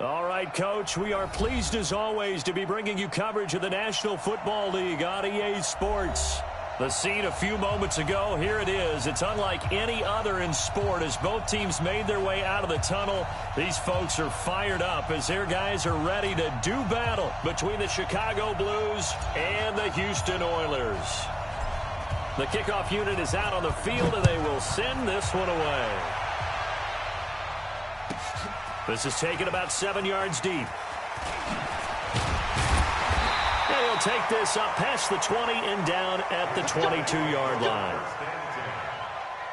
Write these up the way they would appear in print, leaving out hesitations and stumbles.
All right, Coach, we are pleased as always to be bringing you coverage of the National Football League on EA Sports. The scene a few moments ago, here it is. It's unlike any other in sport as both teams made their way out of the tunnel. These folks are fired up as their guys are ready to do battle between the Chicago Blues and the Houston Oilers. The kickoff unit is out on the field, and they will send this one away. This is taken about 7 yards deep. And he'll take this up past the 20 and down at the 22-yard line.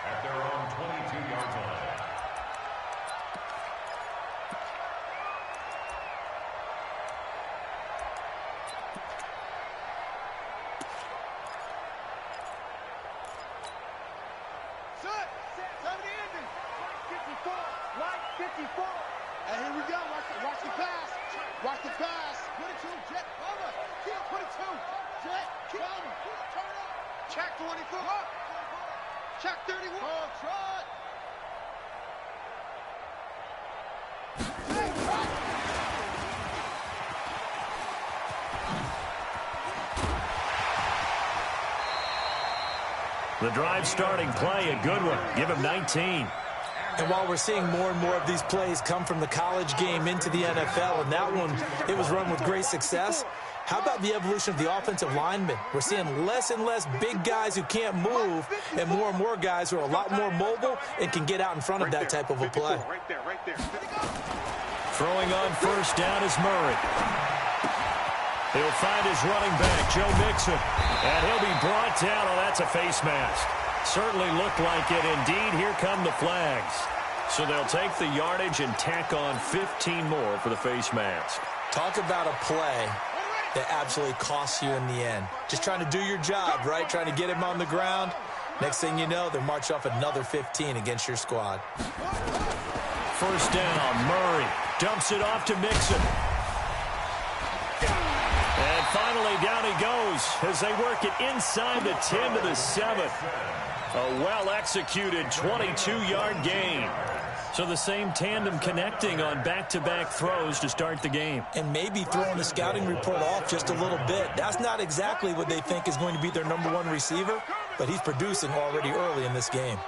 At their own 22-yard line. Set. 70 ending. White 54. And here we go. Watch the pass. Watch the pass. 22. Jet cover. 22. Jet cover. Turn up. Check 24. Check 31. Oh, trot. The drive starting play, a good one. Give him 19. And while we're seeing more and more of these plays come from the college game into the NFL, and that one, it was run with great success, how about the evolution of the offensive linemen? We're seeing less and less big guys who can't move and more guys who are a lot more mobile and can get out in front of that type of a play. Right there. Throwing on first down is Murray. He'll find his running back, Joe Mixon, and he'll be brought down. Oh, that's a face mask. Certainly looked like it. Indeed, here come the flags. So they'll take the yardage and tack on 15 more for the face mask. Talk about a play that absolutely costs you in the end. Just trying to do your job, right? Trying to get him on the ground. Next thing you know, they'll march off another 15 against your squad. First down, Murray dumps it off to Mixon. And finally, down he goes as they work it inside the 10 to the 7. A well-executed 22-yard gain. So the same tandem connecting on back-to-back throws to start the game. And maybe throwing the scouting report off just a little bit. That's not exactly what they think is going to be their number one receiver, but he's producing already early in this game.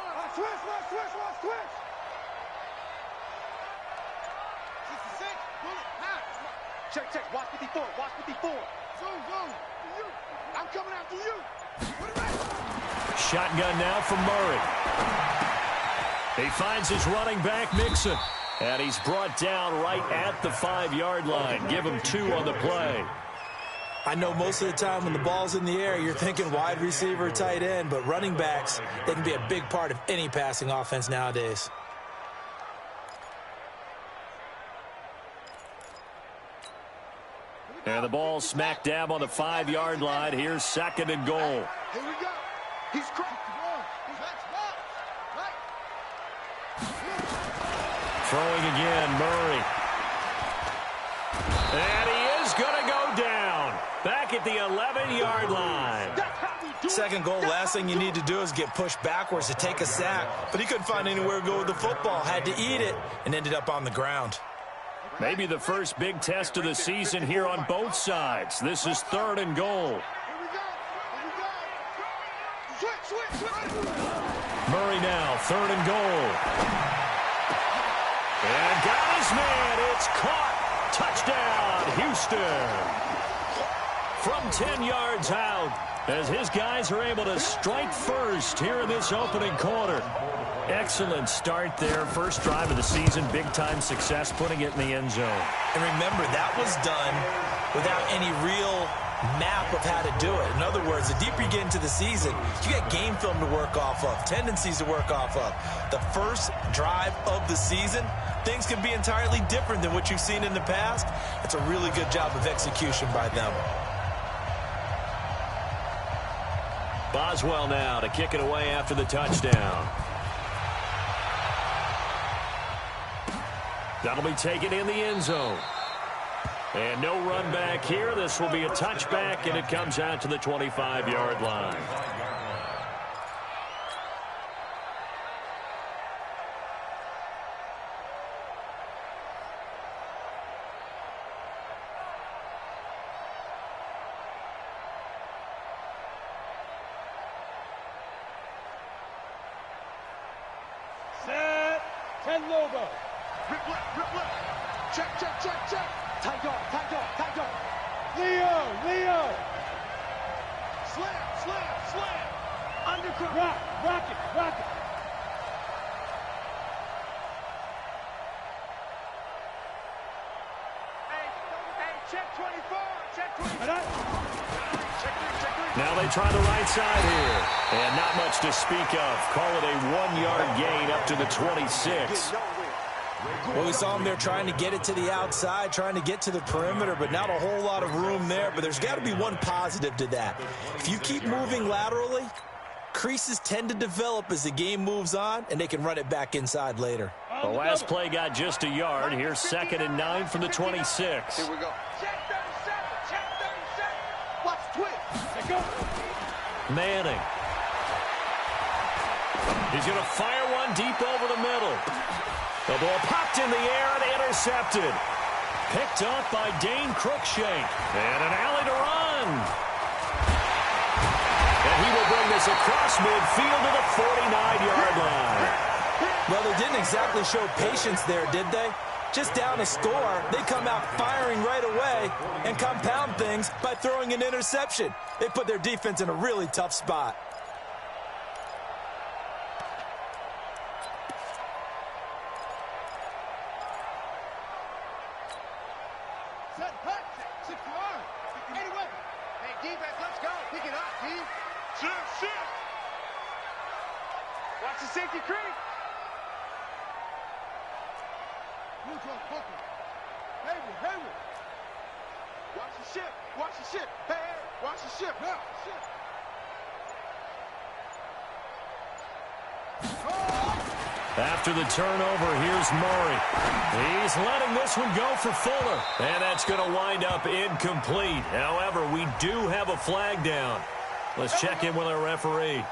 Check. Watch 54. Zoom. I'm coming after you. Shotgun now from Murray. He finds his running back, Mixon. And he's brought down right at the 5-yard line. Give him 2 on the play. I know most of the time when the ball's in the air, you're thinking wide receiver, tight end, but running backs, they can be a big part of any passing offense nowadays. And the ball smack dab on the 5-yard line. Here's 2nd and goal. Here we go. He's cracked. Throwing again, Murray. And he is going to go down. Back at the 11-yard line. Second goal, last thing you need to do is get pushed backwards to take a sack. But he couldn't find anywhere to go with the football. Had to eat it and ended up on the ground. Maybe the first big test of the season here on both sides. This is 3rd and goal. Murray now, 3rd and goal. And got his man. It's caught. Touchdown, Houston. From 10 yards out, as his guys are able to strike first here in this opening quarter. Excellent start there. First drive of the season. Big-time success, putting it in the end zone. And remember, that was done without any real map of how to do it. In other words, the deeper you get into the season, you get game film to work off of, tendencies to work off of. The first drive of the season, things can be entirely different than what you've seen in the past. It's a really good job of execution by them. Boswell now to kick it away after the touchdown. That'll be taken in the end zone. And no run back here. This will be a touchback, and it comes out to the 25-yard line. and Lobo. Rip left. Check. Tight guard. Leo. Slam. Undercut. Rock it. Hey, check 24. Now they try the right side here. And not much to speak of. Call it a 1-yard gain up to the 26. Well, we saw him there trying to get it to the outside, trying to get to the perimeter, but not a whole lot of room there. But there's got to be one positive to that. If you keep moving laterally, creases tend to develop as the game moves on, and they can run it back inside later. The last play got just a yard. Here's 2nd and 9 from the 26. Here we go. Check 37. Watch twitch. Let's go. Manning. He's going to fire one deep over the middle. The ball popped in the air and intercepted. Picked up by Dane Cruikshank. And an alley to run. And he will bring this across midfield to the 49-yard line. Well, they didn't exactly show patience there, did they? Just down a score, they come out firing right away and compound things by throwing an interception. They put their defense in a really tough spot. Watch the safety creep. Hayward. Watch the ship. Hey, watch the ship. Now, After the turnover, here's Murray. He's letting this one go for Fuller. And that's going to wind up incomplete. However, we do have a flag down. Let's check in with our referee.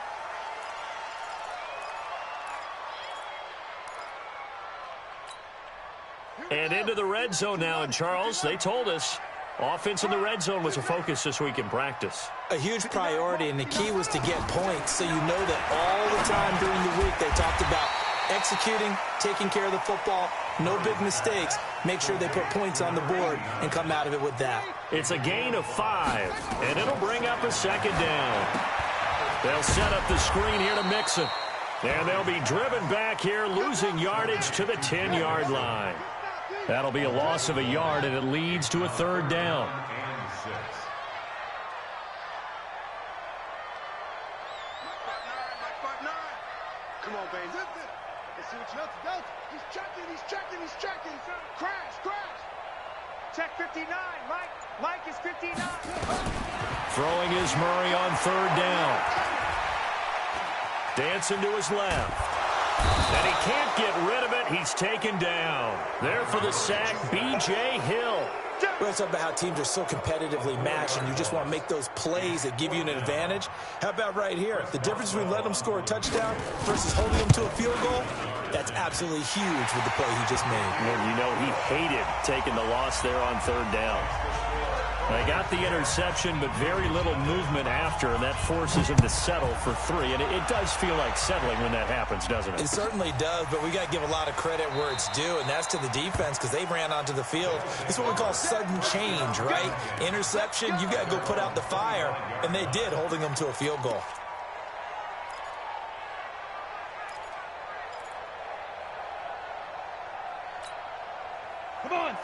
And into the red zone now. And, Charles, they told us offense in the red zone was a focus this week in practice. A huge priority, and the key was to get points. So you know that all the time during the week they talked about executing, taking care of the football, no big mistakes. Make sure they put points on the board and come out of it with that. It's a gain of 5, and it'll bring up a 2nd down. They'll set up the screen here to Mixon. And they'll be driven back here, losing yardage to the 10-yard line. That'll be a loss of a yard, and it leads to a 3rd down. Come on, baby. Let's see what you got. He's checking. Crash. Check 59. Mike is 59. Throwing is Murray on 3rd down. Dancing to his left. And he can't get rid of it. He's taken down. There for the sack, B.J. Hill. We're talking about how teams are so competitively matched, and you just want to make those plays that give you an advantage. How about right here? The difference between letting them score a touchdown versus holding them to a field goal, that's absolutely huge with the play he just made. And you know he hated taking the loss there on 3rd down. They got the interception, but very little movement after, and that forces him to settle for 3. And it does feel like settling when that happens, doesn't it? It certainly does, but we got to give a lot of credit where it's due, and that's to the defense because they ran onto the field. It's what we call sudden change, right? Interception, you got to go put out the fire, and they did, holding them to a field goal.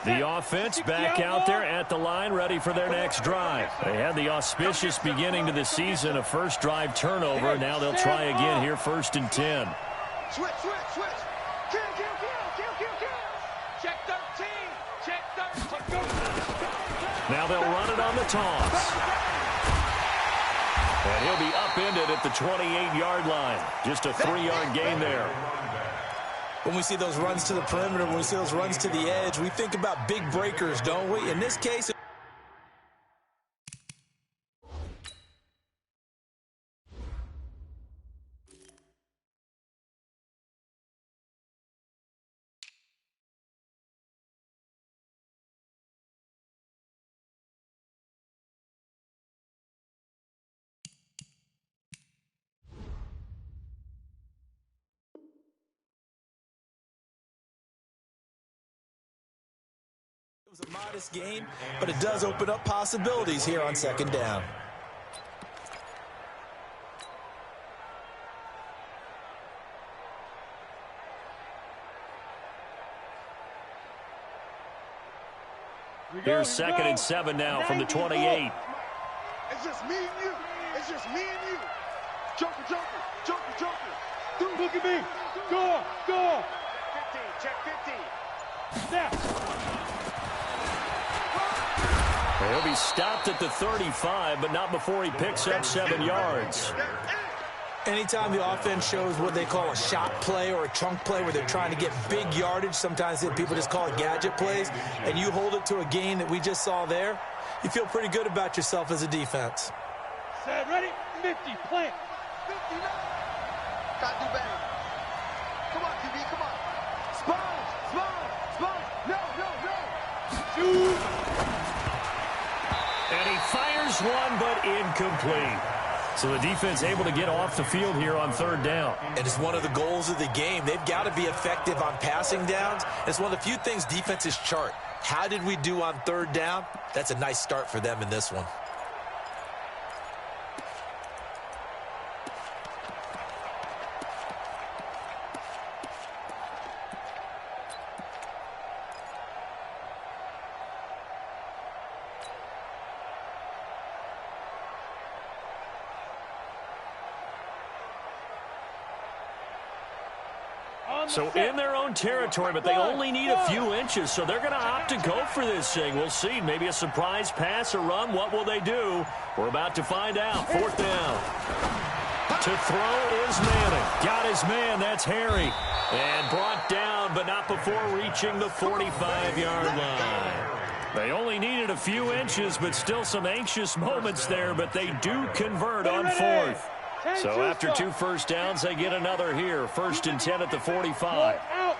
The offense back out there at the line, ready for their next drive. They had the auspicious beginning to the season, a first drive turnover. Now they'll try again here, 1st and 10. Switch. Kill. Check 13. Now they'll run it on the toss. And he'll be upended at the 28-yard line. Just a 3-yard gain there. When we see those runs to the perimeter, when we see those runs to the edge, we think about big breakers, don't we? In this case, It was a modest game, but it does open up possibilities here on second down. Here's 2nd and 7 now from the 28. It's just me and you. It's just me and you. Joker, joker, joker, joker. Dude, look at me. Go, go. Check 15. Snap. He'll be stopped at the 35, but not before he picks up 7 yards. Anytime the offense shows what they call a shot play or a chunk play where they're trying to get big yardage, sometimes people just call it gadget plays, and you hold it to a gain that we just saw there, you feel pretty good about yourself as a defense. Set, ready, 50, plant. 59. Gotta do better. Come on, QB, come on. Sponge, sponge, sponge. No, no, no. Shoot. And he fires one, but incomplete. So the defense able to get off the field here on 3rd down. And it's one of the goals of the game. They've got to be effective on passing downs. It's one of the few things defenses chart. How did we do on 3rd down? That's a nice start for them in this one. So in their own territory, but they only need a few inches, so they're going to opt to go for this thing. We'll see. Maybe a surprise pass or run. What will they do? We're about to find out. 4th down. To throw is Manning. Got his man. That's Harry. And brought down, but not before reaching the 45-yard line. They only needed a few inches, but still some anxious moments there, but they do convert on 4th. So after 2 first downs, they get another here. 1st and 10 at the 45. Out.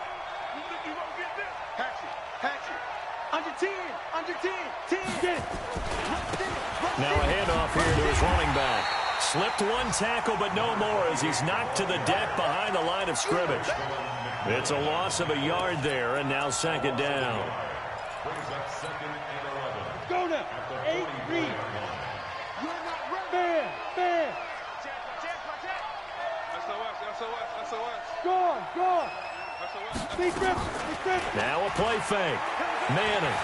Under 10, under 10, 10. Get it. Now a handoff here to his running back. Slipped one tackle, but no more as he's knocked to the deck behind the line of scrimmage. It's a loss of a yard there, and now 2nd down. Go now. 8, read. You're not ready. Man, man. Go, go. Now a play fake. Manning.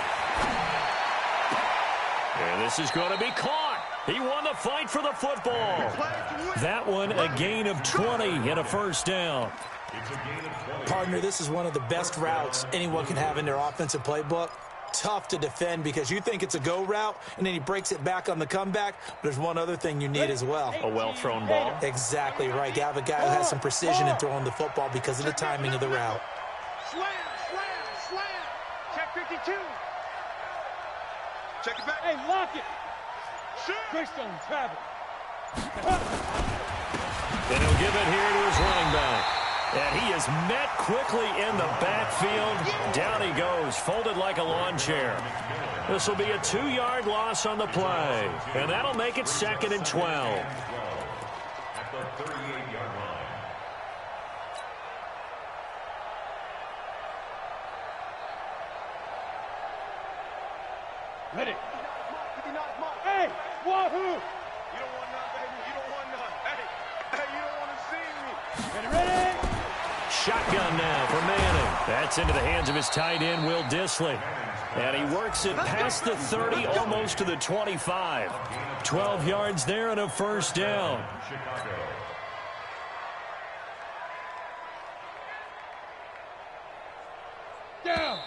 And this is going to be caught. He won the fight for the football. That one a gain of 20 and a 1st down. Partner, this is one of the best routes anyone can have in their offensive playbook. Tough to defend because you think it's a go route, and then he breaks it back on the comeback. But there's one other thing you need as well. A well-thrown ball. Exactly right. You have a guy who has some precision in throwing the football because of the timing of the route. Slam, slam, slam. Check 52. Check it back. Hey, lock it. Greystone, travel. And he'll give it here to his running back. And he is met quickly in the backfield. Down he goes, folded like a lawn chair. This will be a 2-yard loss on the play. And that'll make it 2nd and 12. At the 38-yard line. Ready. Hey, wahoo! You don't want none, baby. You don't want none. Hey, you don't want to see me. Ready, ready? Shotgun now for Manning. That's into the hands of his tight end, Will Dissly. And he works it past the 30, almost to the 25. 12 yards there and a 1st down. Down.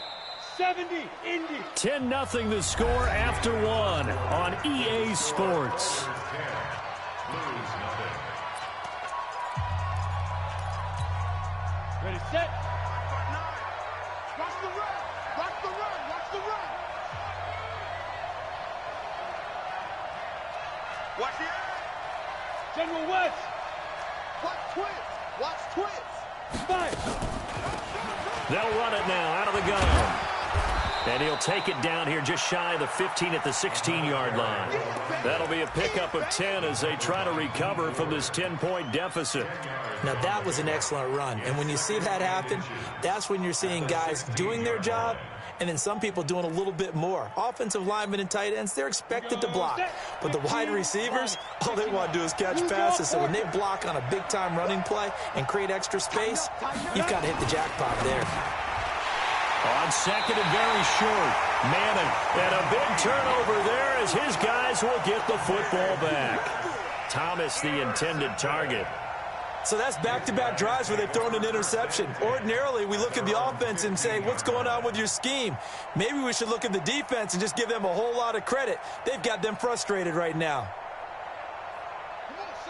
70, Indy. 10-0 the score after 1 on EA Sports. Ready, set. Watch the run. Watch the run. Watch the run. Watch the edge. General West. Watch twins. Watch twins. Fire. They'll run it now out of the gun. And he'll take it down here just shy of the 15 at the 16-yard line. That'll be a pickup of 10 as they try to recover from this 10-point deficit. Now, that was an excellent run. And when you see that happen, that's when you're seeing guys doing their job and then some people doing a little bit more. Offensive linemen and tight ends, they're expected to block. But the wide receivers, all they want to do is catch passes. So when they block on a big-time running play and create extra space, you've got to hit the jackpot there. On second and very short, Manning, and a big turnover there as his guys will get the football back. Thomas, the intended target. So that's back-to-back drives where they've thrown an interception. Ordinarily, we look at the offense and say, what's going on with your scheme? Maybe we should look at the defense and just give them a whole lot of credit. They've got them frustrated right now.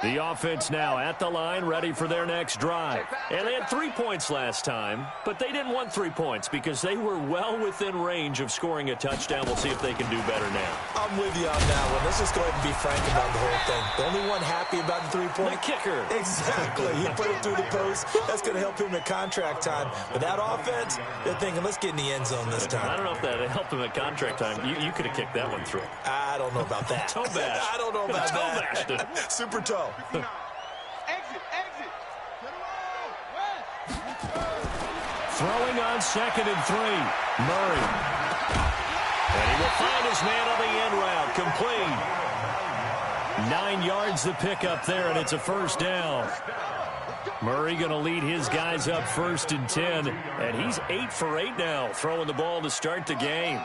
The offense now at the line, ready for their next drive. And they had 3 points last time, but they didn't want 3 points because they were well within range of scoring a touchdown. We'll see if they can do better now. I'm with you on that one. Let's just go ahead and be frank about the whole thing. The only one happy about the 3-point? The kicker. Exactly. He put it through the post. That's going to help him at contract time. But that offense, they're thinking, let's get in the end zone this time. I don't know if that helped him at contract time. You could have kicked that one through. I don't know about that. Toe bash. I don't know about toe that. bashed it. Super toe. Exit, exit. Throwing on second and 3. Murray. And he will find his man on the end route. Complete. 9 yards the pickup there, and it's a first down. Murray going to lead his guys up 1st and 10, and he's 8 for 8 now, throwing the ball to start the game.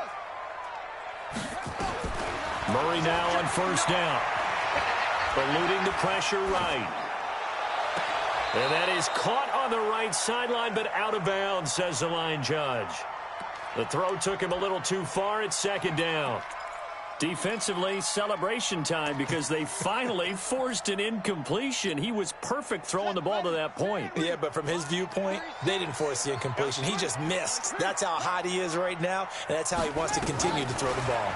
Murray now on 1st down. Eluding the pressure right. And that is caught on the right sideline, but out of bounds, says the line judge. The throw took him a little too far. It's 2nd down. Defensively, celebration time because they finally forced an incompletion. He was perfect throwing the ball to that point. Yeah, but from his viewpoint, they didn't force the incompletion. He just missed. That's how hot he is right now, and that's how he wants to continue to throw the ball.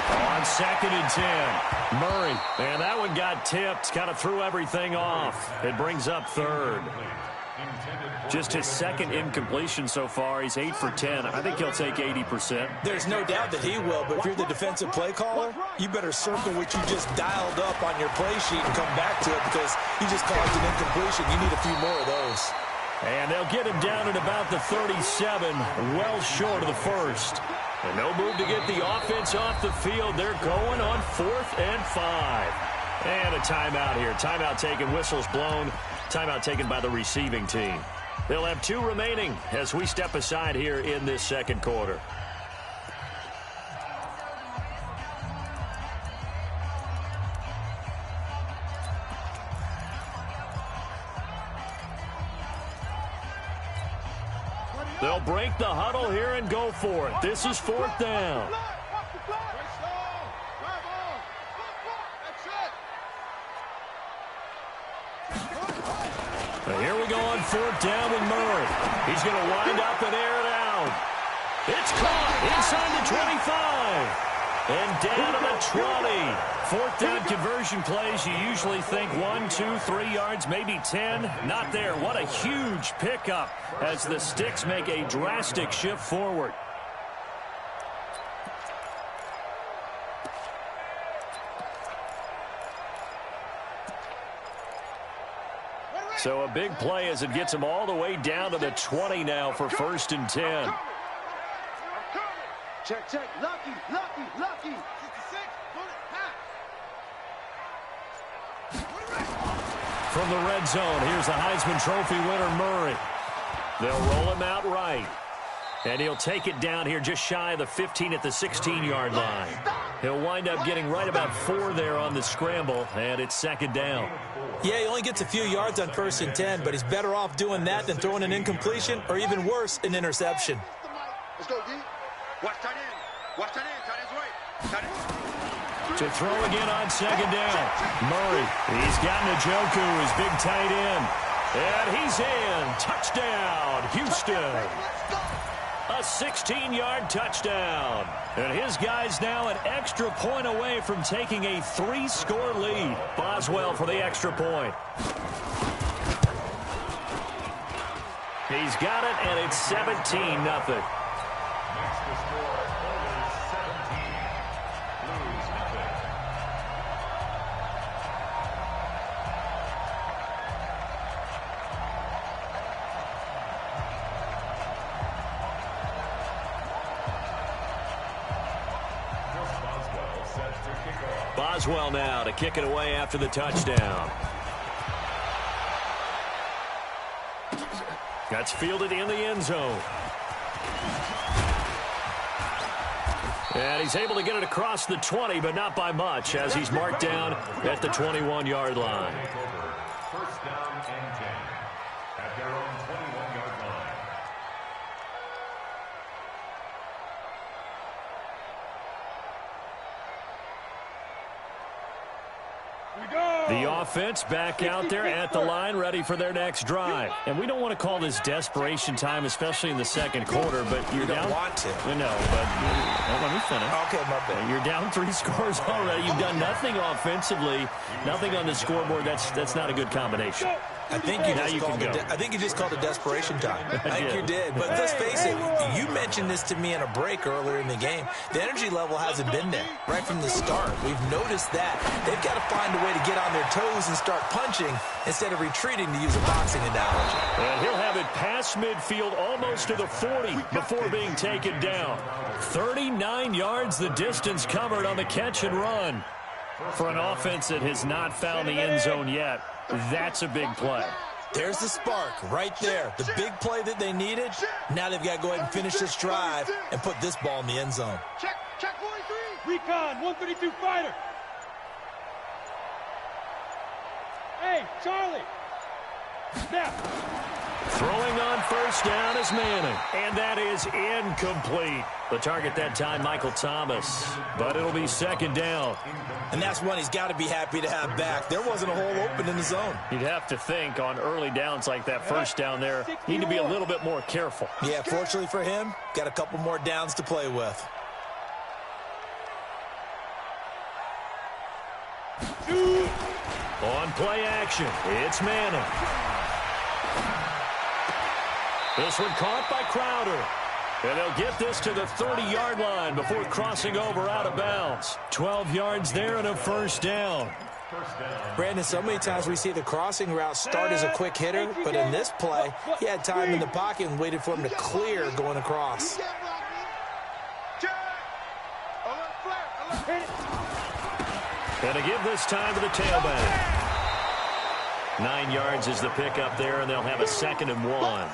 On 2nd and 10, Murray. And that one got tipped, kind of threw everything off. It brings up 3rd. Just his 2nd incompletion so far. He's 8 for 10. I think he'll take 80%. There's no doubt that he will, but if you're the defensive play caller, you better circle what you just dialed up on your play sheet and come back to it because he just caused an incompletion. You need a few more of those. And they'll get him down at about the 37, well short of the 1st. And no move to get the offense off the field. They're going on 4th and 5. And a timeout here. Timeout taken, whistles blown. Timeout taken by the receiving team. They'll have 2 remaining as we step aside here in this 2nd quarter. They'll break the huddle here and go for it. This is 4th down. Now here we go on 4th down with Murray. He's going to wind up and air it out. It's caught inside the 25. And down to the 20. 4th down conversion plays, you usually think 1, 2, 3 yards, maybe 10. Not there. What a huge pickup as the Sticks make a drastic shift forward. So a big play as it gets him all the way down to the 20 now for 1st and 10. Check, check. Lucky, lucky, lucky. 66. From the red zone, here's the Heisman Trophy winner, Murray. They'll roll him out right. And he'll take it down here just shy of the 15 at the 16-yard line. He'll wind up getting right about 4 there on the scramble, and it's 2nd down. Yeah, he only gets a few yards on 1st and 10, but he's better off doing that than throwing an incompletion or even worse, an interception. Let's go, D. Watch tight end. Watch tight end. Tight end's right. Tight end. To throw again on 2nd down. Murray, he's got Njoku, his big tight end. And he's in. Touchdown, Houston. A 16-yard touchdown. And his guys now an extra point away from taking a 3-score lead. Boswell for the extra point. He's got it, and it's 17-0. Boswell now to kick it away after the touchdown. That's fielded in the end zone. And he's able to get it across the 20, but not by much, as he's marked down at the 21-yard line. First down and 10 at their own 21-yard line. The offense back out there at the line, ready for their next drive. And we don't want to call this desperation time, especially in the second quarter, but you're down. You don't want to. No, but let me finish. Okay, my bad. You're down 3 scores already. You've done nothing offensively, nothing on the scoreboard. That's not a good combination. I think you just called it desperation time. I think you did. But let's face it, you mentioned this to me in a break earlier in the game. The energy level hasn't been there right from the start. We've noticed that. They've got to find a way to get on their toes and start punching instead of retreating, to use a boxing analogy. And he'll have it past midfield, almost to the 40 before being taken down. 39 yards the distance covered on the catch and run. For an offense that has not found the end zone yet, that's a big play. There's the spark right there. The big play that they needed. Now they've got to go ahead and finish this drive and put this ball in the end zone. Check 43. Recon, 132 fighter. Hey, Charlie. Snap. Throwing on first down is Manning. And that is incomplete. The target that time, Michael Thomas. But it'll be second down. And that's one he's got to be happy to have back. There wasn't a hole open in the zone. You'd have to think on early downs like that first down there, need to be a little bit more careful. Yeah, fortunately for him, got a couple more downs to play with. On play action, it's Manning. This one caught by Crowder. And they'll get this to the 30-yard line before crossing over out of bounds. 12 yards there and a first down. Brandon, so many times we see the crossing route start as a quick hitter, but in this play, he had time in the pocket and waited for him to clear going across. And to give this time to the tailback. 9 yards is the pickup there, and they'll have a 2nd and 1.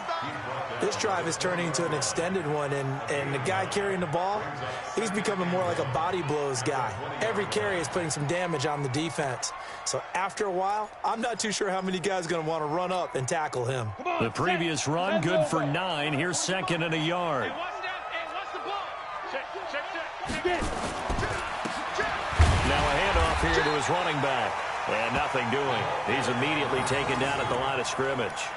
This drive is turning into an extended one, and the guy carrying the ball, he's becoming more like a body blows guy. Every carry is putting some damage on the defense. So after a while, I'm not too sure how many guys are going to want to run up and tackle him. The previous run, good for 9. Here's 2nd and a yard. Now a handoff here to his running back. And nothing doing. He's immediately taken down at the line of scrimmage.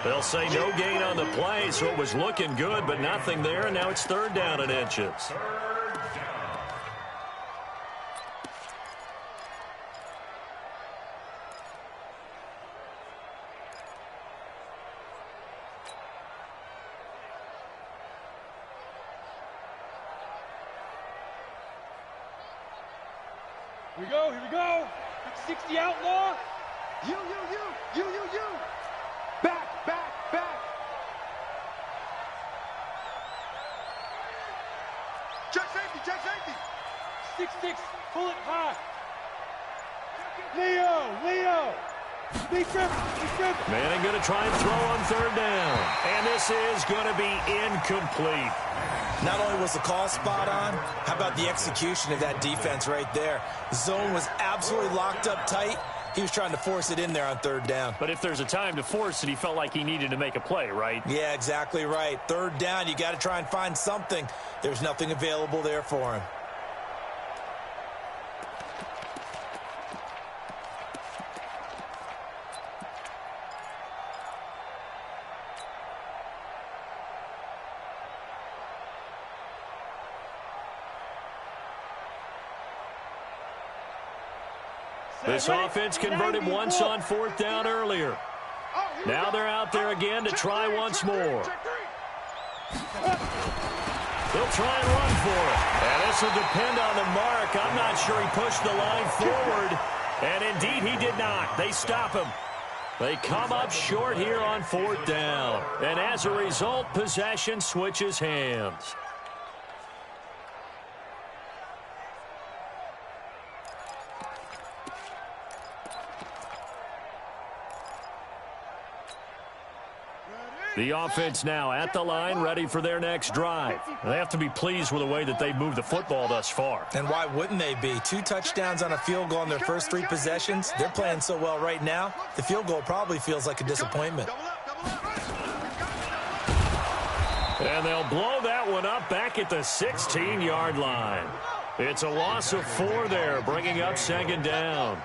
They'll say no gain on the play, so it was looking good, but nothing there, and now it's 3rd down and inches. Here we go. 60 outlaw. You. Back. Check safety. 6-6, pull it high. Leo. Be careful. Manning going to try and throw on 3rd down. And this is going to be incomplete. Not only was the call spot on, how about the execution of that defense right there? The zone was absolutely locked up tight. He was trying to force it in there on 3rd down. But if there's a time to force it, he felt like he needed to make a play, right? Yeah, exactly right. 3rd down, you got to try and find something. There's nothing available there for him. This offense converted once on 4th down earlier. Now they're out there again to try once more. They'll try and run for it. And this will depend on the mark. I'm not sure he pushed the line forward. And indeed, he did not. They stop him. They come up short here on 4th down. And as a result, possession switches hands. The offense now at the line, ready for their next drive. They have to be pleased with the way that they've moved the football thus far. And why wouldn't they be? 2 touchdowns on a field goal in their first 3 possessions. They're playing so well right now, the field goal probably feels like a disappointment. And they'll blow that one up back at the 16-yard line. It's a loss of 4 there, bringing up second down.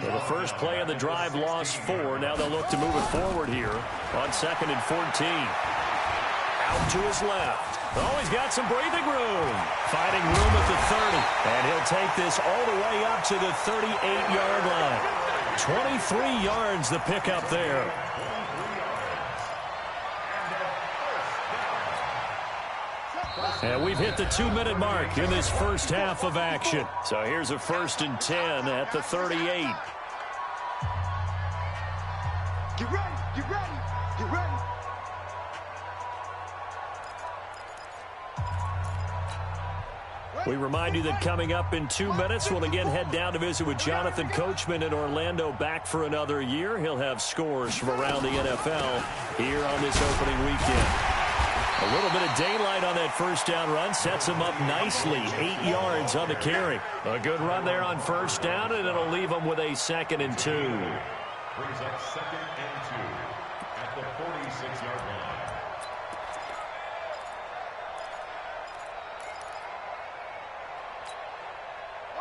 So the first play of the drive lost 4. Now they'll look to move it forward here on 2nd and 14. Out to his left. Oh, he's got some breathing room. Finding room at the 30. And he'll take this all the way up to the 38-yard line. 23 yards the pickup there. And we've hit the 2-minute mark in this first half of action. So here's a 1st and 10 at the 38. Get ready, get ready, get ready. We remind you that coming up in 2 minutes, we'll again head down to visit with Jonathan Coachman in Orlando, back for another year. He'll have scores from around the NFL here on this opening weekend. A little bit of daylight on that first down run sets him up nicely. 8 yards on the carry. A good run there on first down, and it'll leave him with a 2nd and 2. Brings up 2nd and 2 at the 46-yard line.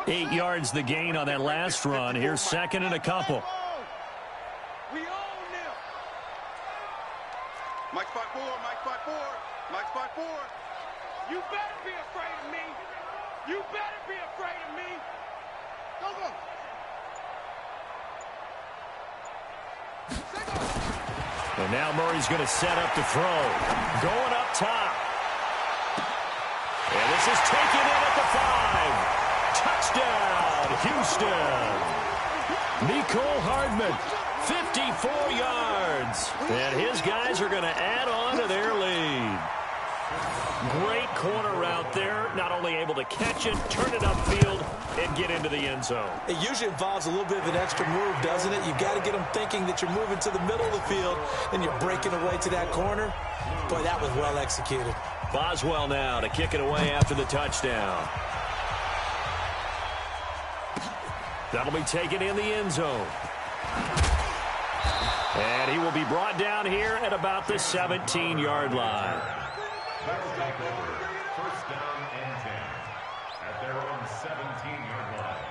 8 yards the gain on that last run. Here's 2nd and a couple. We own them. Mike spot 4, Mike spot 4, Mike spot 4. You better be afraid of me. You better be afraid of me. Go, go. And now Murray's going to set up to throw. Going up top. And this is taken in at the 5. Touchdown, Houston. Nicole Hardman, 54 yards. And his guys are going to add on to their lead. Great corner route there. Not only able to catch it, turn it upfield, and get into the end zone. It usually involves a little bit of an extra move, doesn't it? You've got to get them thinking that you're moving to the middle of the field and you're breaking away to that corner. Boy, that was well executed. Boswell now to kick it away after the touchdown. That'll be taken in the end zone. And he will be brought down here at about the 17-yard line. That'll take over 1st down and 10 at their own 17-yard line.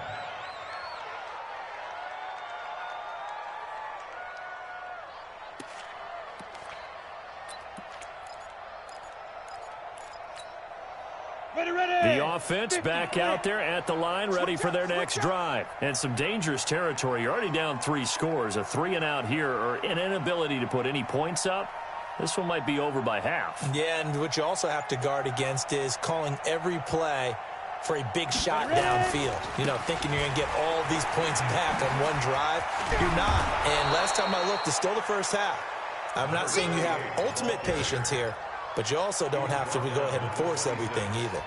The offense back out there at the line, ready for their next drive. And some dangerous territory. You're already down 3 scores. A 3-and-out here, or an inability to put any points up. This one might be over by half. Yeah, and what you also have to guard against is calling every play for a big shot downfield. You know, thinking you're going to get all these points back on one drive. You're not. And last time I looked, it's still the first half. I'm not saying you have ultimate patience here, but you also don't have to go ahead and force everything either.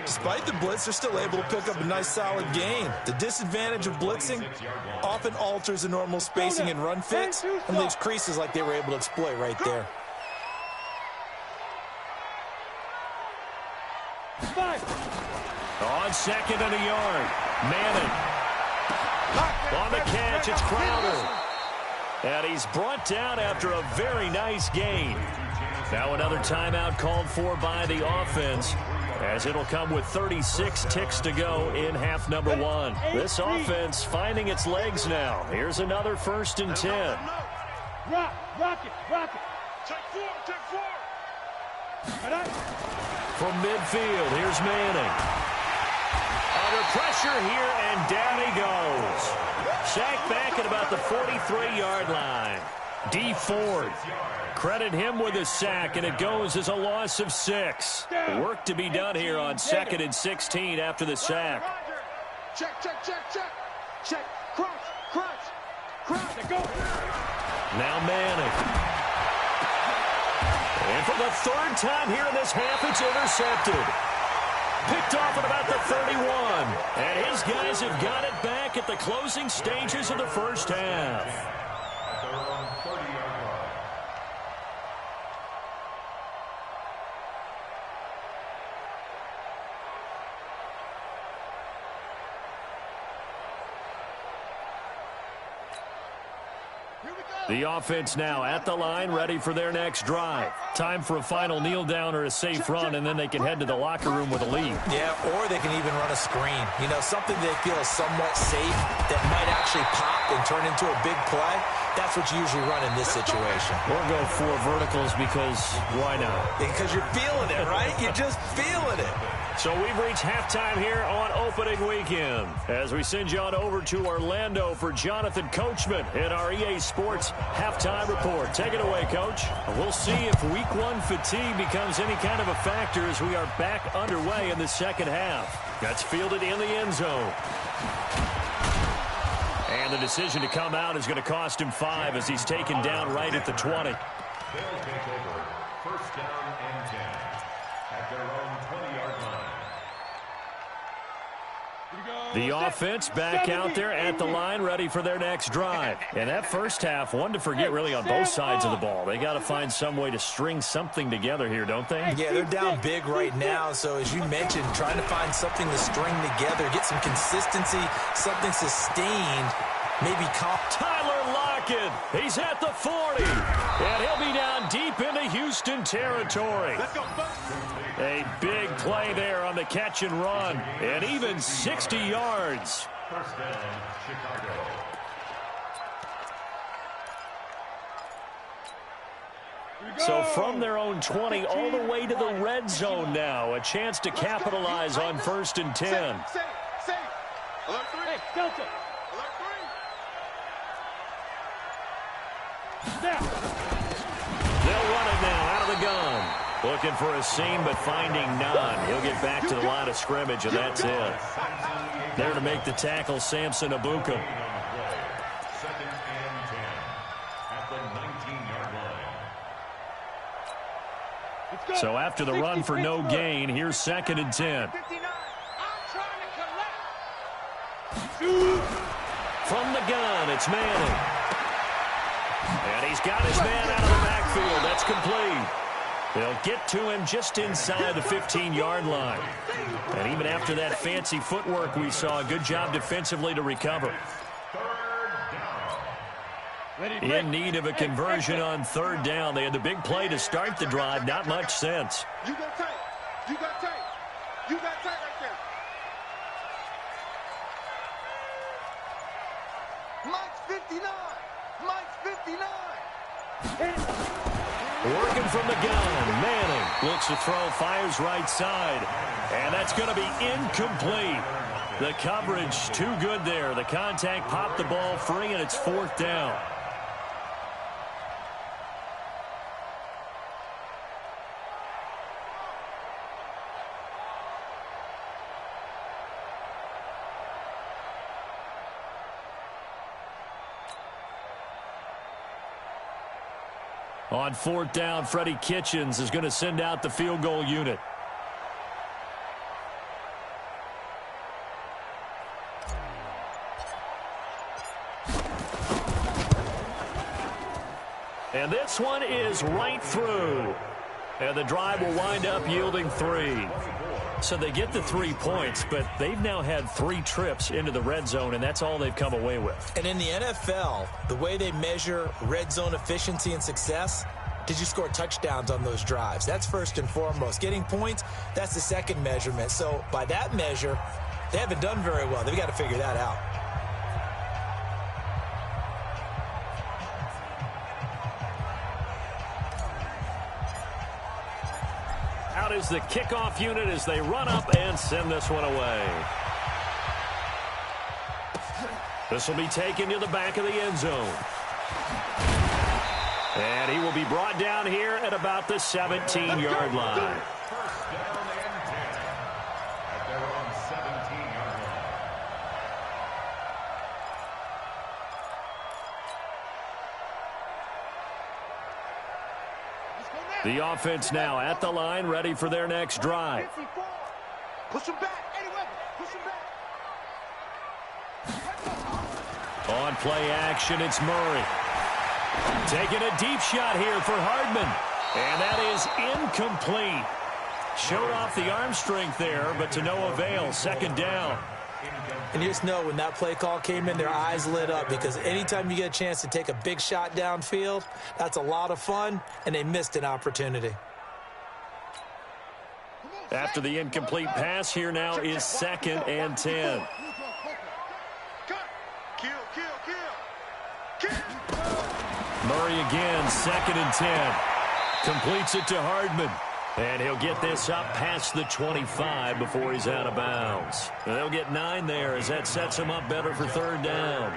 Despite the blitz, they're still able to pick up a nice, solid gain. The disadvantage of blitzing often alters the normal spacing and run fits and leaves creases like they were able to exploit right there. On 2nd and a yard, Manning. On the catch, it's Crowder. And he's brought down after a very nice gain. Now another timeout called for by the offense, as it'll come with 36 ticks to go in half number 1. This offense finding its legs now. Here's another 1st and 10. Rock it. Check 4. From midfield, here's Manning. Under pressure here, and down he goes. Sacked back at about the 43-yard line. D. Ford. Credit him with a sack, and it goes as a loss of 6. Work to be done here on 2nd and 16 after the sack. Check. Crunch. Go. Now Manning. And for the 3rd time here in this half, it's intercepted. Picked off at about the 31. And his guys have got it back at the closing stages of the first half. The offense now at the line, ready for their next drive. Time for a final kneel down or a safe run, and then they can head to the locker room with a lead. Yeah, or they can even run a screen. You know, something they feel is somewhat safe that might actually pop and turn into a big play. That's what you usually run in this situation. Or go 4 verticals because why not? Because you're feeling it, right? You're just feeling it. So we've reached halftime here on opening weekend as we send you on over to Orlando for Jonathan Coachman in our EA Sports halftime report. Take it away, Coach. We'll see if week 1 fatigue becomes any kind of a factor as we are back underway in the second half. That's fielded in the end zone. And the decision to come out is going to cost him 5 as he's taken down right at the 20. They'll take over. First down and 10 at their own 20-yard line. The offense back out there at the line, ready for their next drive. And that first half, one to forget really on both sides of the ball. They got to find some way to string something together here, don't they? Yeah, they're down big right now. So as you mentioned, trying to find something to string together, get some consistency, something sustained, maybe Tyler Lockett, he's at the 40. And he'll be down deep into Houston territory. A big play there on the catch and run, and even 60 yards. First down, Chicago. So from their own 20 all the way to the red zone now, a chance to capitalize on 1st and 10. Alert 3. Hey, Delta. Alert 3. They'll run it now out of the gun. Looking for a seam, but finding none. He'll get back to the line of scrimmage, and that's it. There to make the tackle, Samson Abuka. 2nd and 10 at the 19-yard line. So after the run for no gain, here's 2nd and 10. From the gun, it's Manning. And he's got his man out of the backfield. That's complete. They'll get to him just inside the 15-yard line. And even after that fancy footwork we saw, a good job defensively to recover. In need of a conversion on 3rd down. They had the big play to start the drive. Not much sense. You got tight. You got tight. You got tight right there. Mike's 59. Mike's 59. Working from the gun. Manning looks to throw, fires right side. And that's going to be incomplete. The coverage too good there. The contact popped the ball free, and it's 4th down. On 4th down, Freddie Kitchens is going to send out the field goal unit. And this one is right through. And the drive will wind up yielding 3. So they get the 3 points, but they've now had 3 trips into the red zone, and that's all they've come away with. And in the NFL, the way they measure red zone efficiency and success, did you score touchdowns on those drives? That's first and foremost. Getting points, that's the second measurement. So by that measure, they haven't done very well. They've got to figure that out. Out is the kickoff unit as they run up and send this one away. This will be taken to the back of the end zone. And he will be brought down here at about the 17-yard line. First down and 10 at their own 17-yard line. The offense now at the line, ready for their next drive. Push him back. Eddie Weber, push him back. On play action, it's Murray. Taking a deep shot here for Hardman. And that is incomplete. Showed off the arm strength there, but to no avail. 2nd down. And you just know when that play call came in, their eyes lit up, because anytime you get a chance to take a big shot downfield, that's a lot of fun, and they missed an opportunity. After the incomplete pass, here now is 2nd and 10. Murray again, 2nd and 10. Completes it to Hardman. And he'll get this up past the 25 before he's out of bounds. And they'll get 9 there as that sets him up better for 3rd down.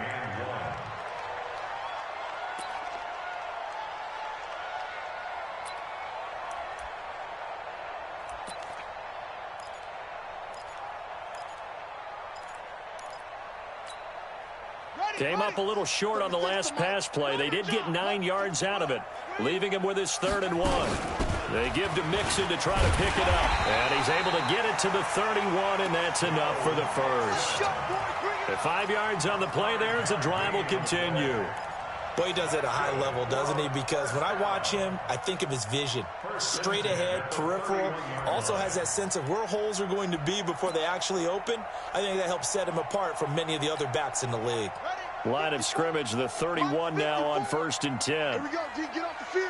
Came up a little short on the last pass play. They did get 9 yards out of it, leaving him with his 3rd and 1. They give to Mixon to try to pick it up. And he's able to get it to the 31, and that's enough for the first. At 5 yards on the play there, as the drive will continue. Boy, he does it at a high level, doesn't he? Because when I watch him, I think of his vision. Straight ahead, peripheral. Also has that sense of where holes are going to be before they actually open. I think that helps set him apart from many of the other backs in the league. Line of scrimmage, the 31 now on 1st and 10. Here we go, D. Get off the field.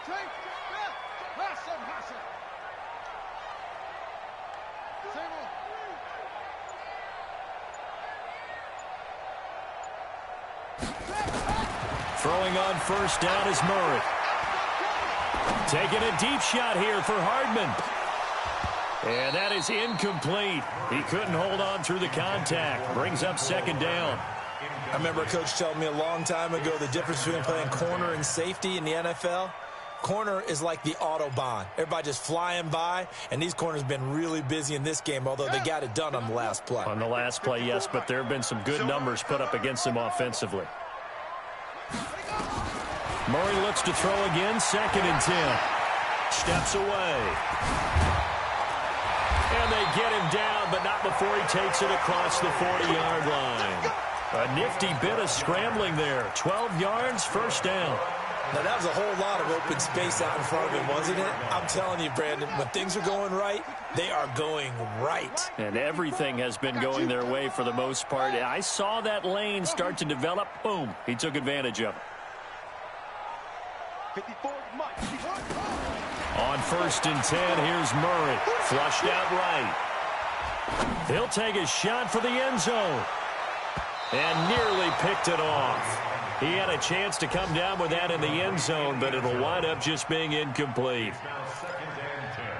Okay? Throwing on 1st down is Murray. Taking a deep shot here for Hardman. And that is incomplete. He couldn't hold on through the contact. Brings up 2nd down. I remember a coach telling me a long time ago the difference between playing corner and safety in the NFL. Corner is like the Autobahn. Everybody just flying by, and these corners have been really busy in this game, although they got it done on the last play. On the last play, yes, but there have been some good numbers put up against them offensively. Murray looks to throw again, 2nd and 10. Steps away. And they get him down, but not before he takes it across the 40-yard line. A nifty bit of scrambling there. 12 yards, 1st down. Now, that was a whole lot of open space out in front of him, wasn't it? I'm telling you, Brandon, when things are going right, they are going right. And everything has been going their way for the most part. I saw that lane start to develop. Boom. He took advantage of it. 54, Mike. On 1st and 10, here's Murray. Flushed out right. He'll take a shot for the end zone. And nearly picked it off. He had a chance to come down with that in the end zone, but it'll wind up just being incomplete.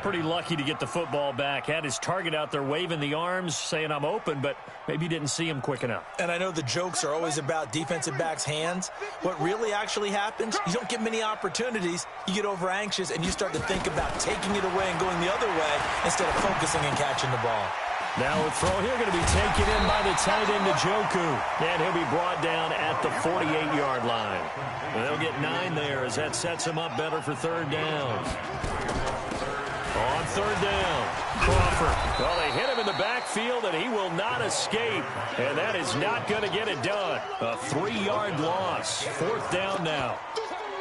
Pretty lucky to get the football back. Had his target out there waving the arms, saying I'm open, but maybe didn't see him quick enough. And I know the jokes are always about defensive backs' hands. What really actually happens, you don't get many opportunities. You get over anxious, and you start to think about taking it away and going the other way instead of focusing and catching the ball. Now a throw here going to be taken in by the tight end, Njoku. And he'll be brought down at the 48-yard line. And they'll get 9 there as that sets him up better for 3rd down. On 3rd down, Crawford. Well, they hit him in the backfield, and he will not escape. And that is not going to get it done. A 3-yard loss. 4th down now.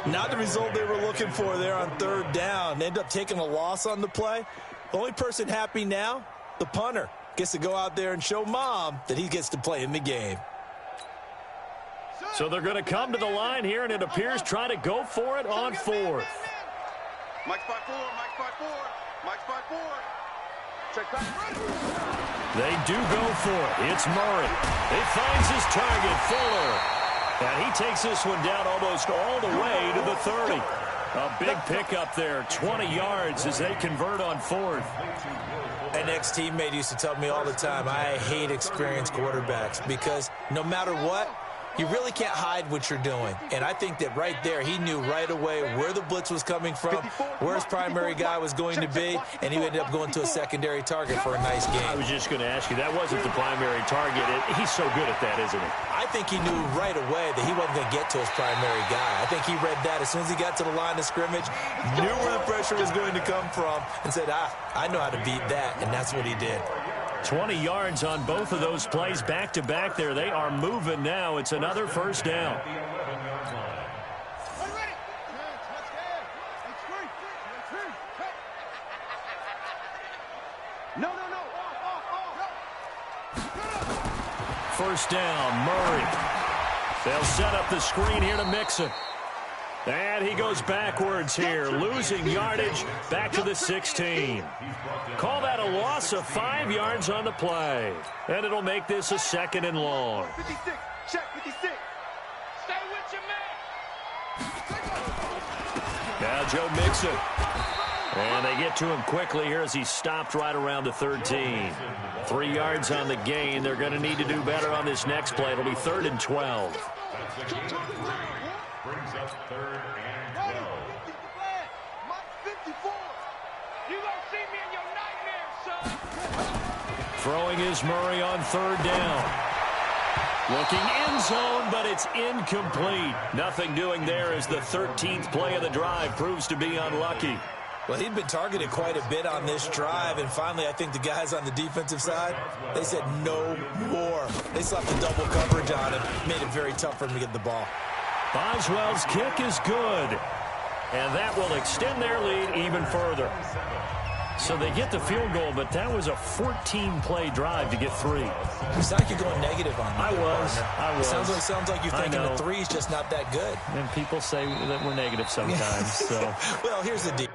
Not the result they were looking for there on 3rd down. They end up taking a loss on the play. The only person happy now, the punter, gets to go out there and show mom that he gets to play in the game. So they're going to come to the line here, and it appears try to go for it on 4th. Mike's by 4, Mike's by 4, Mike's by 4. Check back. They do go for it. It's Murray. He finds his target, Fuller. And he takes this one down almost all the way to the 30. A big pickup there, 20 yards as they convert on 4th. An ex-teammate used to tell me all the time, I hate experienced quarterbacks because no matter what, you really can't hide what you're doing. And I think that right there, he knew right away where the blitz was coming from, where his primary guy was going to be, and he ended up going to a secondary target for a nice game. I was just going to ask you, that wasn't the primary target. He's so good at that, isn't he? I think he knew right away that he wasn't going to get to his primary guy. I think he read that as soon as he got to the line of scrimmage, knew where the pressure was going to come from, and said, I know how to beat that, and that's what he did. 20 yards on both of those plays back-to-back there. They are moving now. It's another 1st down. No. first down. Murray. They'll set up the screen here to Mixon. And he goes backwards here, losing yardage back to the 16. Call that a loss of 5 yards on the play. And it'll make this a 2nd and long. 56. Check 56. Stay with your man. Now Joe Mixon. And they get to him quickly here as he stopped right around the 13. 3 yards on the gain. They're going to need to do better on this next play. It'll be 3rd and 12. That's a gain of 3. Brings up 3rd and 12. Mike 54. You gonna see me in your nightmares, son. Throwing is Murray on 3rd down. Looking end zone, but it's incomplete. Nothing doing there as the 13th play of the drive proves to be unlucky. Well, he'd been targeted quite a bit on this drive, and finally I think the guys on the defensive side, they said no more. They slapped the double coverage on him, made it very tough for him to get the ball. Boswell's kick is good, and that will extend their lead even further. So they get the field goal, but that was a 14-play drive to get 3. It's like you're going negative on me. I was. It sounds like you're thinking the 3's just not that good. And people say that we're negative sometimes. So. Well, here's the deal.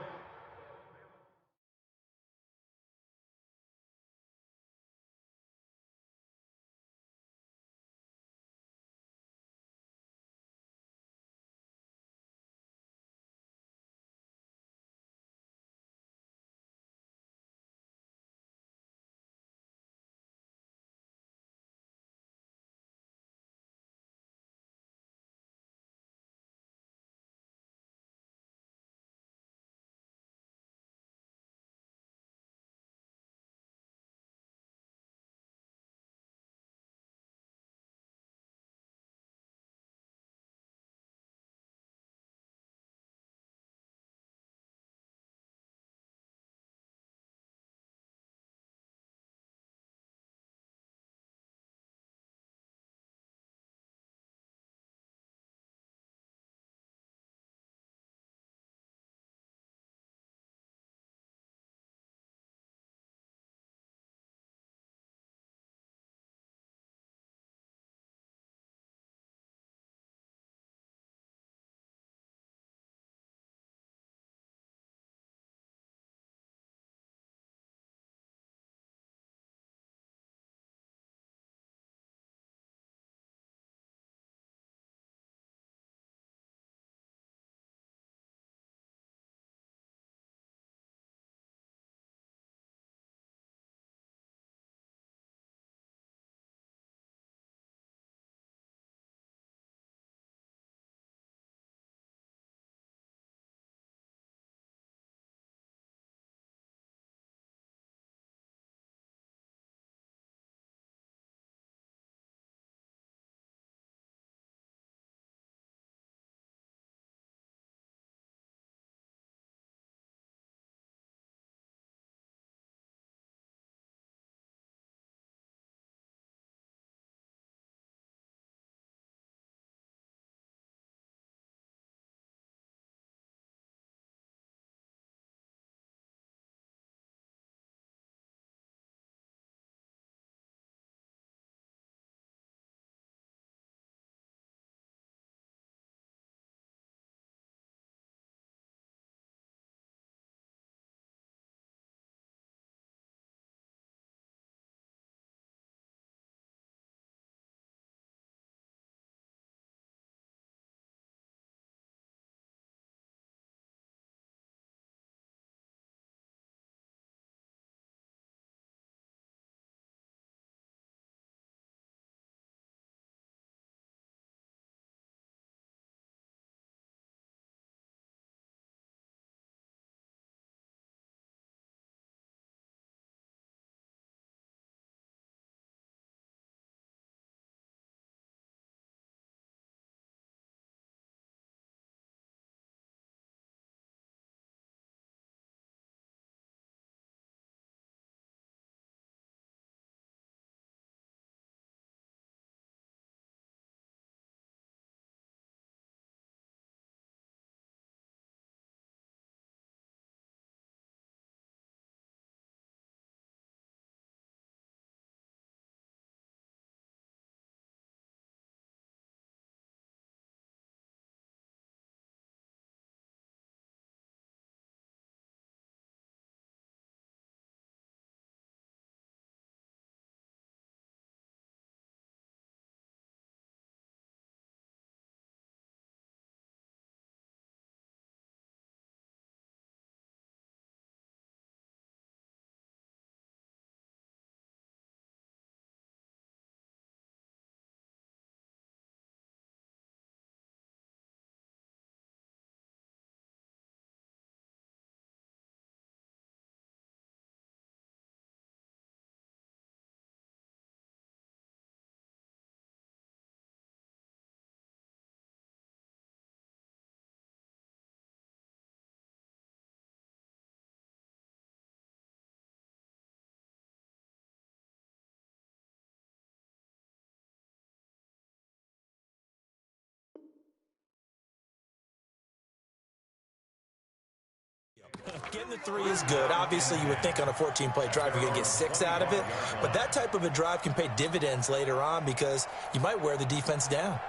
Getting the 3 is good. Obviously, you would think on a 14-play drive you're going to get 6 out of it. But that type of a drive can pay dividends later on because you might wear the defense down.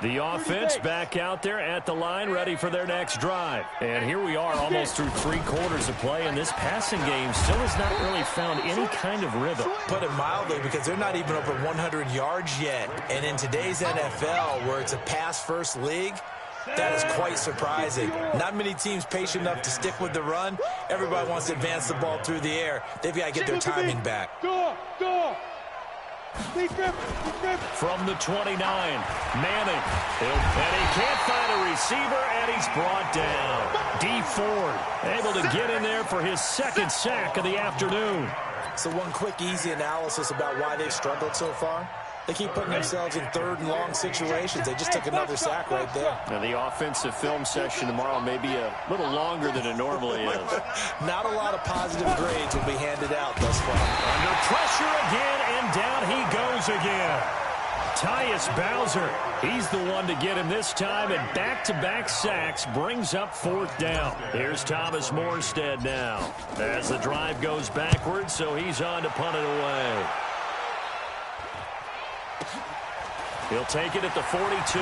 The offense back out there at the line, ready for their next drive. And here we are almost through 3 quarters of play, and this passing game still has not really found any kind of rhythm. Put it mildly, because they're not even over 100 yards yet. And in today's NFL, where it's a pass-first league, that is quite surprising. Not many teams patient enough to stick with the run. Everybody wants to advance the ball through the air. They've got to get their timing back. Go! From the 29, Manning. And he can't find a receiver, and he's brought down. D. Ford able to get in there for his 2nd sack of the afternoon. So one quick, easy analysis about why they've struggled so far. They keep putting themselves in 3rd and long situations. They just took another sack right there. Now, the offensive film session tomorrow may be a little longer than it normally is. Not a lot of positive grades will be handed out thus far. Under pressure again, and down he goes again. Tyus Bowser, he's the one to get him this time, and back-to-back sacks brings up 4th down. Here's Thomas Morstead now as the drive goes backwards, so he's on to punt it away. He'll take it at the 42.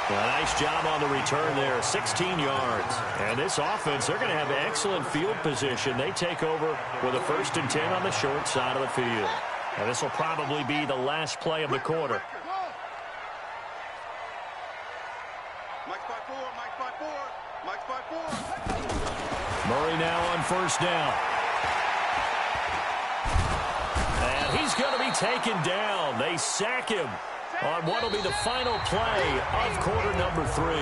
A nice job on the return there, 16 yards. And this offense, they're going to have excellent field position. They take over with a 1st and 10 on the short side of the field. And this will probably be the last play of the quarter. Murray now on 1st down. And he's going to be taken down. They sack him on what will be the final play of quarter number 3.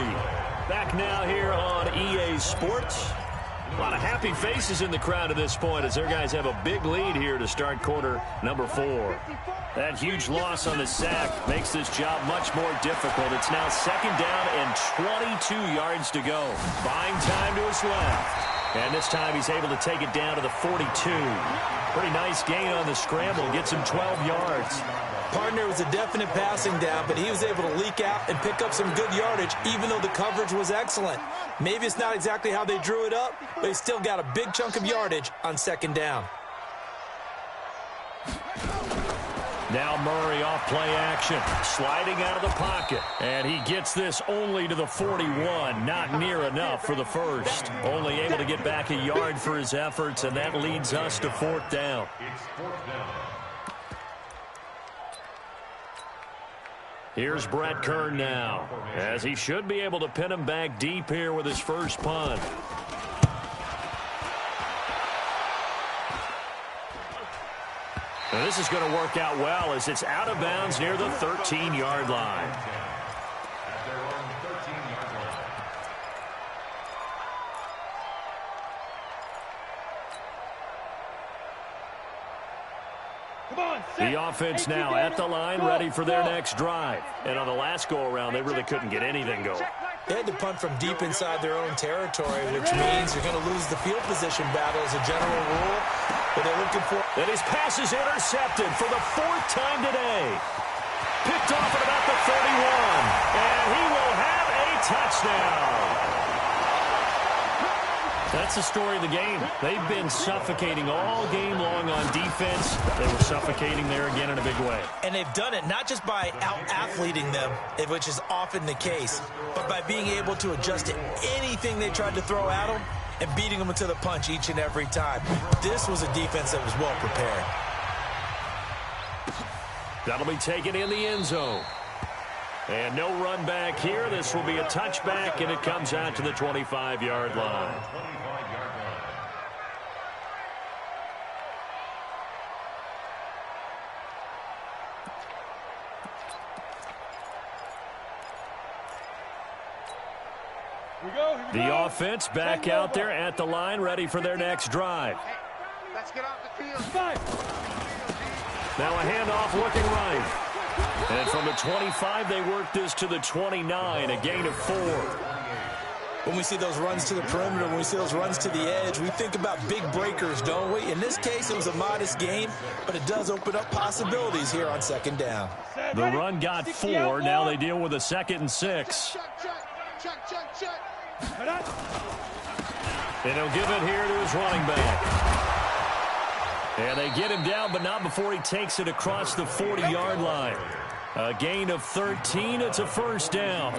Back now here on EA Sports. A lot of happy faces in the crowd at this point as their guys have a big lead here to start quarter number 4. That huge loss on the sack makes this job much more difficult. It's now 2nd down and 22 yards to go. Buying time to his left. And this time he's able to take it down to the 42. Pretty nice gain on the scramble. Gets him 12 yards. Partner was a definite passing down, but he was able to leak out and pick up some good yardage, even though the coverage was excellent. Maybe it's not exactly how they drew it up, but he still got a big chunk of yardage on 2nd down. Now Murray off play action, sliding out of the pocket. And he gets this only to the 41, not near enough for the 1st. Only able to get back a yard for his efforts, and that leads us to 4th down. It's 4th down. Here's Brett Kern now, as he should be able to pin him back deep here with his 1st punt. And this is going to work out well as it's out of bounds near the 13-yard line. At their own 13-yard line. The offense now at the line, ready for their next drive. And on the last go-around, they really couldn't get anything going. They had to punt from deep inside their own territory, which means you're going to lose the field position battle as a general rule. But they're looking for... And his pass is intercepted for the 4th time today. Picked off at about the 31. And he will have a touchdown. That's the story of the game. They've been suffocating all game long on defense. They were suffocating there again in a big way. And they've done it not just by out-athleting them, which is often the case, but by being able to adjust to anything they tried to throw at them and beating them to the punch each and every time. This was a defense that was well prepared. That'll be taken in the end zone. And no run back here. This will be a touchback, and it comes out to the 25-yard line. 25-yard line. The offense back out there at the line, ready for their next drive. Let's get off the field. Now a handoff looking right. And from the 25, they work this to the 29, a gain of 4. When we see those runs to the perimeter, when we see those runs to the edge, we think about big breakers, don't we? In this case, it was a modest gain, but it does open up possibilities here on second down. The run got 4. Now they deal with a 2nd and 6. And he'll give it here to his running back. And they get him down, but not before he takes it across the 40-yard line. A gain of 13. It's a first down.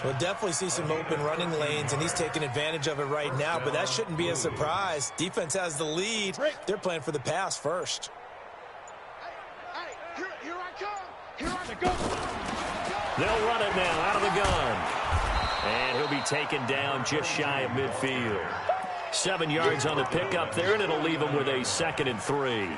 We'll definitely see some open running lanes, and he's taking advantage of it right now, but that shouldn't be a surprise. Defense has the lead. They're playing for the pass first. Hey, here I come. Here I go. They'll run it now out of the gun. And he'll be taken down just shy of midfield. 7 yards on the pickup there, and it'll leave him with a 2nd and 3.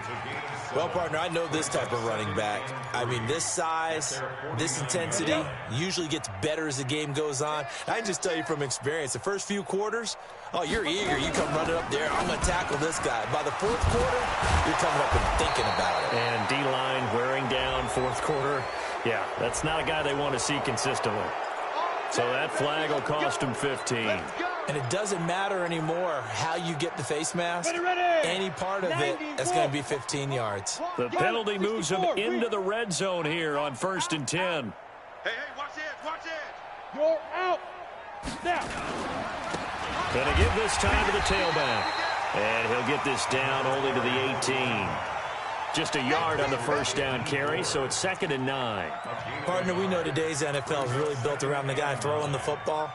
Well, partner, I know this type of running back. I mean, this size, this intensity usually gets better as the game goes on. I can just tell you from experience, the first few quarters, oh, you're eager. You come running up there, I'm going to tackle this guy. By the 4th quarter, you're coming up and thinking about it. And D-line wearing down 4th quarter. Yeah, that's not a guy they want to see consistently. So that flag will cost him 15. And it doesn't matter anymore how you get the face mask. Any part of it, that's going to be 15 yards. The penalty moves him into the red zone here on 1st and 10. Hey, watch it. You're out. Now. Gonna give this time to the tailback. And he'll get this down only to the 18. Just a yard on the first down carry, so it's 2nd and 9. Partner, we know today's NFL is really built around the guy throwing the football.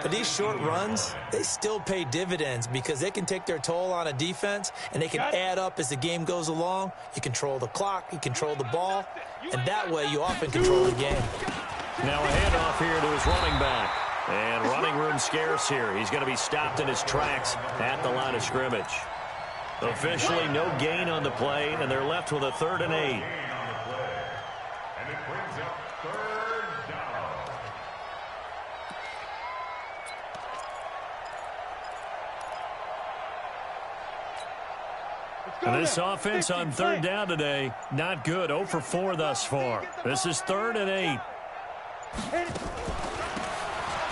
But these short runs, they still pay dividends because they can take their toll on a defense, and they can add up as the game goes along. You control the clock, you control the ball, and that way you often control the game. Now a handoff here to his running back. And running room scarce here. He's going to be stopped in his tracks at the line of scrimmage. Officially no gain on the play, and they're left with a 3rd and 8. And it brings up 3rd down. And this offense on 3rd down today, not good. 0 for 4 thus far. This is 3rd and 8.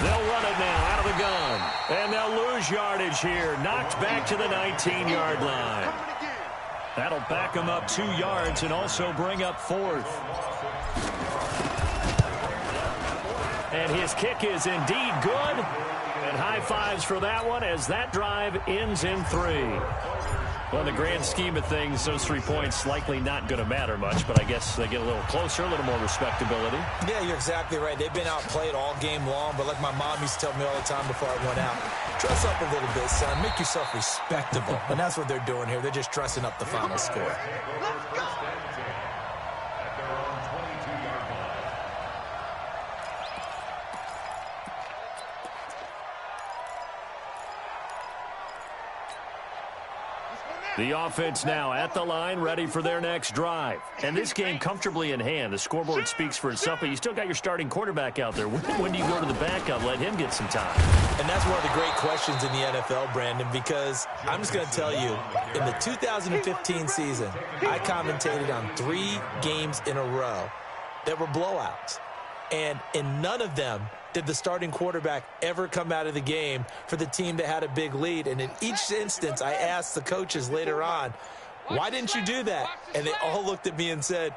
They'll run it now out of the gun. And they'll lose yardage here. Knocked back to the 19-yard line. That'll back them up 2 yards and also bring up 4th. And his kick is indeed good. And high fives for that one as that drive ends in 3. Well, in the grand scheme of things, those 3 points likely not going to matter much, but I guess they get a little closer, a little more respectability. Yeah, you're exactly right. They've been outplayed all game long, but like my mom used to tell me all the time before I went out, dress up a little bit, son. Make yourself respectable. And that's what they're doing here. They're just dressing up the final score. The offense now at the line, ready for their next drive. And this game comfortably in hand. The scoreboard speaks for itself, but you still got your starting quarterback out there. When do you go to the backup, let him get some time? And that's one of the great questions in the NFL, Brandon, because I'm just going to tell you, in the 2015 season, I commentated on 3 games in a row that were blowouts. And in none of them did the starting quarterback ever come out of the game for the team that had a big lead. And in each instance, I asked the coaches later on, why didn't you do that? And they all looked at me and said,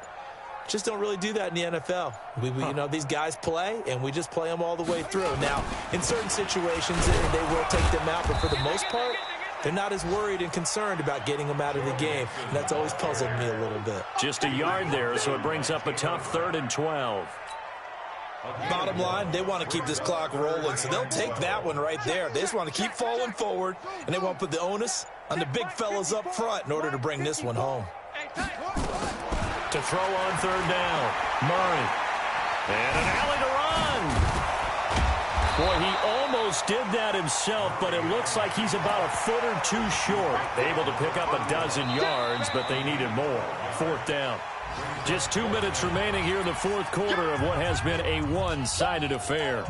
just don't really do that in the NFL. You know, these guys play, and we just play them all the way through. Now, in certain situations, they will take them out, but for the most part, they're not as worried and concerned about getting them out of the game. And that's always puzzled me a little bit. Just a yard there, so it brings up a tough 3rd and 12. Bottom line, they want to keep this clock rolling, so they'll take that one right there. They just want to keep falling forward, and they want to put the onus on the big fellas up front in order to bring this one home. To throw on 3rd down, Murray. And an alley to run. Boy, he almost did that himself, but it looks like he's about a foot or 2 short. Able to pick up a dozen yards, but they needed more. 4th down. Just 2 minutes remaining here in the 4th quarter of what has been a one-sided affair.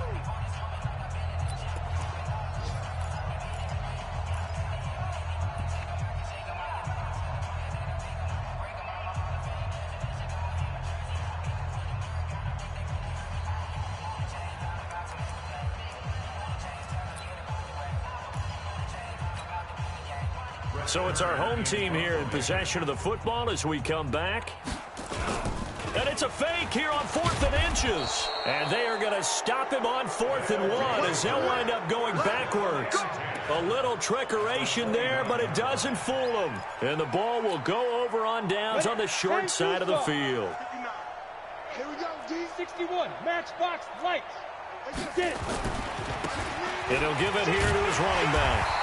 So it's our home team here in possession of the football as we come back. And it's a fake here on 4th and inches. And they are going to stop him on 4th and 1 as they'll wind up going backwards. A little trickeration there, but it doesn't fool them. And the ball will go over on downs on the short side of the field. Here we go, D. 61, matchbox lights. Did it. And he'll give it here to his running back.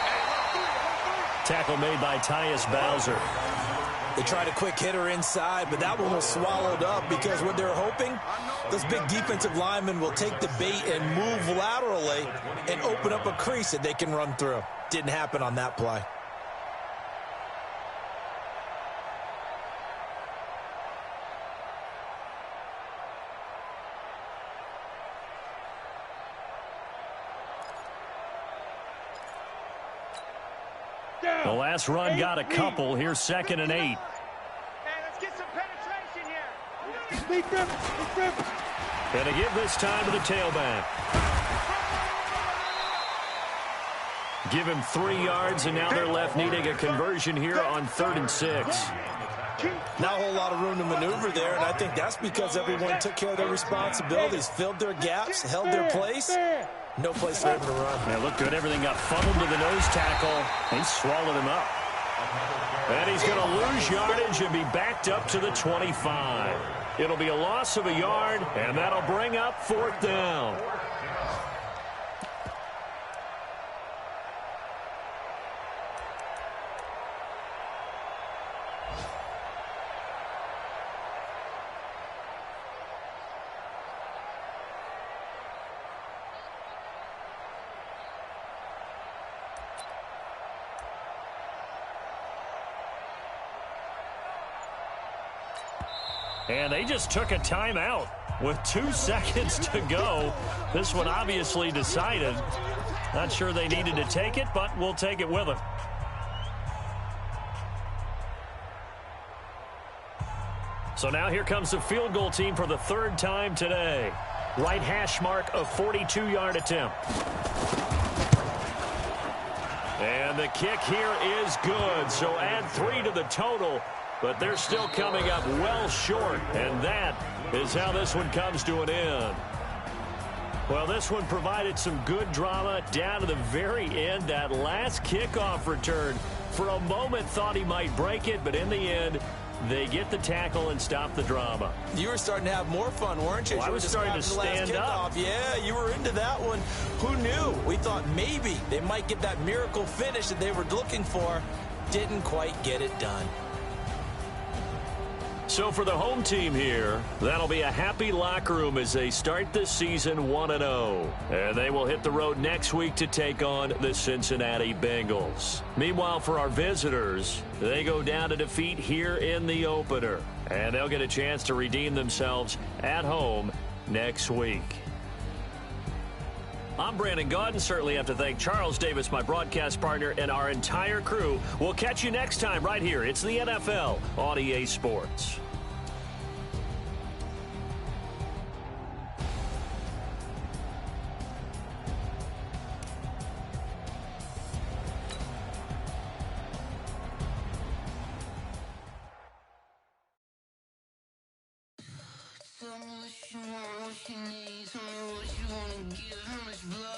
Tackle made by Tyus Bowser. They tried a quick hitter inside, but that one was swallowed up because what they're hoping, those big defensive linemen will take the bait and move laterally and open up a crease that they can run through. Didn't happen on that play. The last run got a couple. Here's 2nd and 8. Hey, let's get some penetration here. Lead them. And to give this time to the tailback. Give him 3 yards, and now they're left needing a conversion here on 3rd and 6. Not a whole lot of room to maneuver there, and I think that's because everyone took care of their responsibilities, filled their gaps, held their place. No place for him to run. Yeah, looked good. Everything got funneled to the nose tackle. He swallowed him up. And he's going to lose yardage and be backed up to the 25. It'll be a loss of a yard, and that'll bring up 4th down. And they just took a timeout with 2 seconds to go. This one obviously decided. Not sure they needed to take it, but we'll take it with them. So now here comes the field goal team for the 3rd time today. Right hash mark of 42-yard attempt. And the kick here is good. So add 3 to the total. But they're still coming up well short, and that is how this one comes to an end. Well, this one provided some good drama down to the very end. That last kickoff return, for a moment, thought he might break it, but in the end, they get the tackle and stop the drama. You were starting to have more fun, weren't you? Well, I was starting to stand up. Yeah, you were into that one. Who knew? We thought maybe they might get that miracle finish that they were looking for. Didn't quite get it done. So for the home team here, that'll be a happy locker room as they start this season 1-0. And they will hit the road next week to take on the Cincinnati Bengals. Meanwhile, for our visitors, they go down to defeat here in the opener. And they'll get a chance to redeem themselves at home next week. I'm Brandon Gaudin. Certainly have to thank Charles Davis, my broadcast partner, and our entire crew. We'll catch you next time right here. It's the NFL on EA Sports. Tell me what you want, what you need. Tell me what you wanna give, how much blood.